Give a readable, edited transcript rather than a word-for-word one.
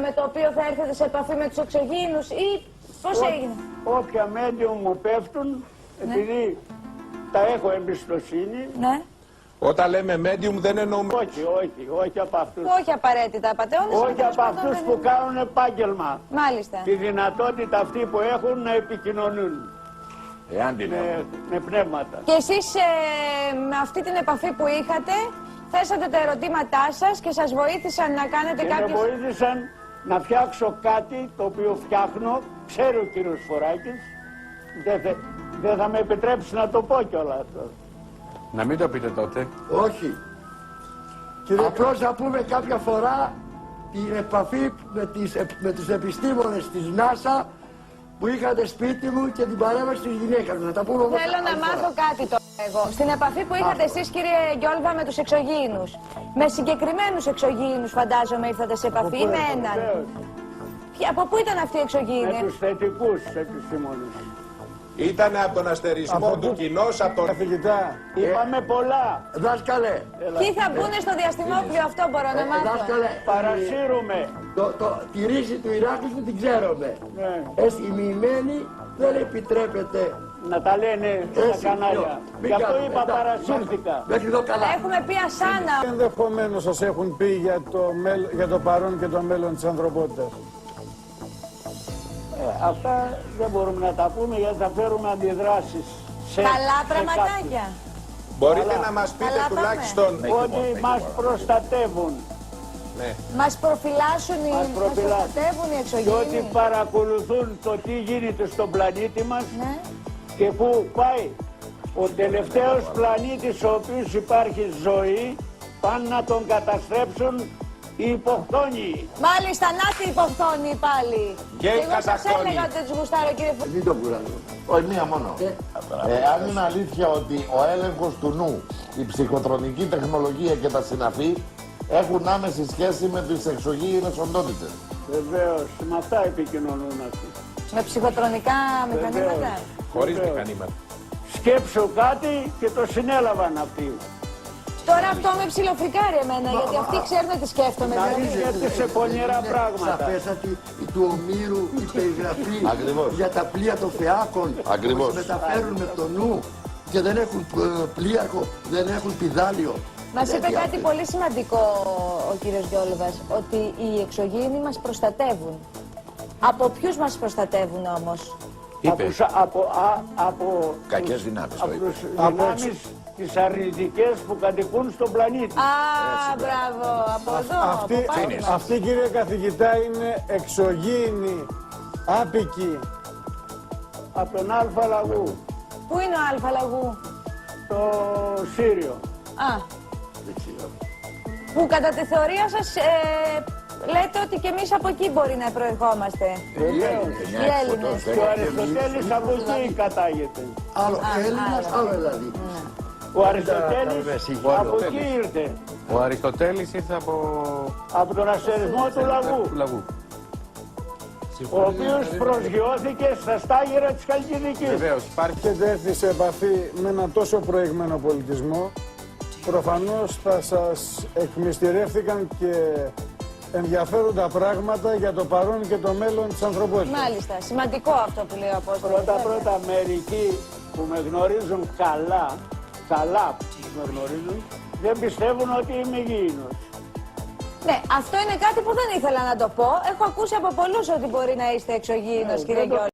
με το οποίο θα έρθετε σε επαφή με τους εξωγήινους ή πώς έγινε? Όποια medium μου πέφτουν, επειδή τα έχω εμπιστοσύνη. Ναι. Όταν λέμε medium δεν εννοούμε... Όχι από αυτούς. Όχι απαραίτητα απατεώνες. Όχι από αυτούς που κάνουν επάγγελμα. Μάλιστα. Τη δυνατότητα αυτή που έχουν να επικοινωνούν. Εάν την έχουν. Με πνεύματα. Και εσείς με αυτή την επαφή που είχατε, θέσατε τα ερωτήματά σας και σας βοήθησαν να κάνετε κάποιες... Με βοήθησαν να φτιάξω κάτι το οποίο φτιάχνω, ξέρει ο κύριος Φοράκης, δεν θα με επιτρέψει να το πω κιόλας αυτό. Να μην το πείτε τότε. Όχι. Απλώς να πούμε κάποια φορά την επαφή με τους επιστήμονες της NASA που είχατε σπίτι μου και την παρέμβαση της γυναίκας μου. Να τα πούμε όμως. Θέλω να μάθω κάτι τώρα εγώ. Στην επαφή που είχατε εσείς, κύριε Γιόλβα, με τους εξωγήινους, με συγκεκριμένους εξωγήινους φαντάζομαι ήρθατε σε επαφή ή με έναν? Από πού ήταν αυτοί οι εξωγήινοι? Με τους θετικούς επιστήμονες. Ήτανε από τον αστερισμό του κοινός, από τον καθηγητά. Είπαμε πολλά. Δάσκαλε. Ποιοι θα μπουν στο διαστημόπλιο, αυτό μπορώ να μάθω. Δάσκαλε. Παρασύρουμε. Τη ρίση του Ηράκλειο την ξέρουμε. Οι μοιημένοι δεν επιτρέπεται να τα λένε στα κανάλια. Γι' αυτό είπα παρασύρθηκα. Μέχρι εδώ καλά. Έχουμε πει ασάνα. Ενδεχομένως σας έχουν πει για το παρόν και το μέλλον της ανθρωπότητας. Αυτά δεν μπορούμε να τα πούμε γιατί θα φέρουμε αντιδράσεις. Καλά πραγματάκια. Μπορείτε να μας πείτε τουλάχιστον... Ότι μας προστατεύουν. Ναι. Μας προφυλάσσουν μας προστατεύουν οι εξωγήινοι. Και ότι παρακολουθούν το τι γίνεται στον πλανήτη μας και πού πάει. Ο τελευταίος πλανήτης ο οποίος υπάρχει ζωή πάνε να τον καταστρέψουν οι υποχθόνιοι. Μάλιστα, να τη υποχθόνοι πάλι. Και εγώ σας έλεγα ότι δεν τους γουστάρω, κύριε Φωτή. Μην το κουράζω. Όχι, μία μόνο. Αν είναι αλήθεια ότι ο έλεγχος του νου, η ψυχοτρονική τεχνολογία και τα συναφή έχουν άμεση σχέση με τις εξωγήινες οντότητες. Βεβαίως, με αυτά επικοινωνούν αυτοί. Με ψυχοτρονικά μηχανήματα. Χωρίς μηχανήματα. Σκέψω κάτι και το συνέλαβαν αυτοί. Τώρα αυτό με ψιλοφρικάρει εμένα, γιατί αυτοί ξέρουν τι σκέφτομαι. Γιατί σε πονηρά πράγματα. Σαφέστατη του Ομήρου η περιγραφή για τα πλοία των Φεάκων που μεταφέρουν με το νου και δεν έχουν πλοίαρχο, δεν έχουν πηδάλιο. Μας είπε κάτι πολύ σημαντικό ο κύριος Γιόλβας, ότι οι εξωγήινοι μας προστατεύουν. Από ποιους μας προστατεύουν όμως? Από κακές δυνάμεις. Από τους δυνάμεις τις αρνητικές που κατοικούν στον πλανήτη. Α, μπράβο, από εδώ. Αυτή, κύριε καθηγητά, είναι εξωγήινοι, άπικοι. Από τον Αλφα Λαγού. Πού είναι ο Αλφα Λαγού? Το Σύριο. Α. Που κατά τη θεωρία σας λέτε ότι και εμείς από εκεί μπορεί να προερχόμαστε. Οι Έλληνες. Και ο Αριστοτέλης από εκεί κατάγεται. Άλλο Έλληνας, άλλο δηλαδή. Ο Αριστοτέλης από εκεί ήρθε. Ο Αριστοτέλης ήρθε από τον αστερισμό του Λαγού. Ο οποίος προσγειώθηκε στα στάγερα της Χαλκιδικής. Βεβαίως, υπάρχει. Έχετε έρθει σε επαφή με έναν τόσο προηγμένο πολιτισμό. Προφανώς θα σας εκμυστηρεύτηκαν και ενδιαφέροντα πράγματα για το παρόν και το μέλλον της ανθρωπότητας. Μάλιστα, σημαντικό αυτό που λέει ο Απόστολος. Πρώτα μερικοί που με γνωρίζουν καλά που με γνωρίζουν, δεν πιστεύουν ότι είμαι γήινος. Ναι, αυτό είναι κάτι που δεν ήθελα να το πω. Έχω ακούσει από πολλούς ότι μπορεί να είστε εξωγήινος, κύριε Γιώργη.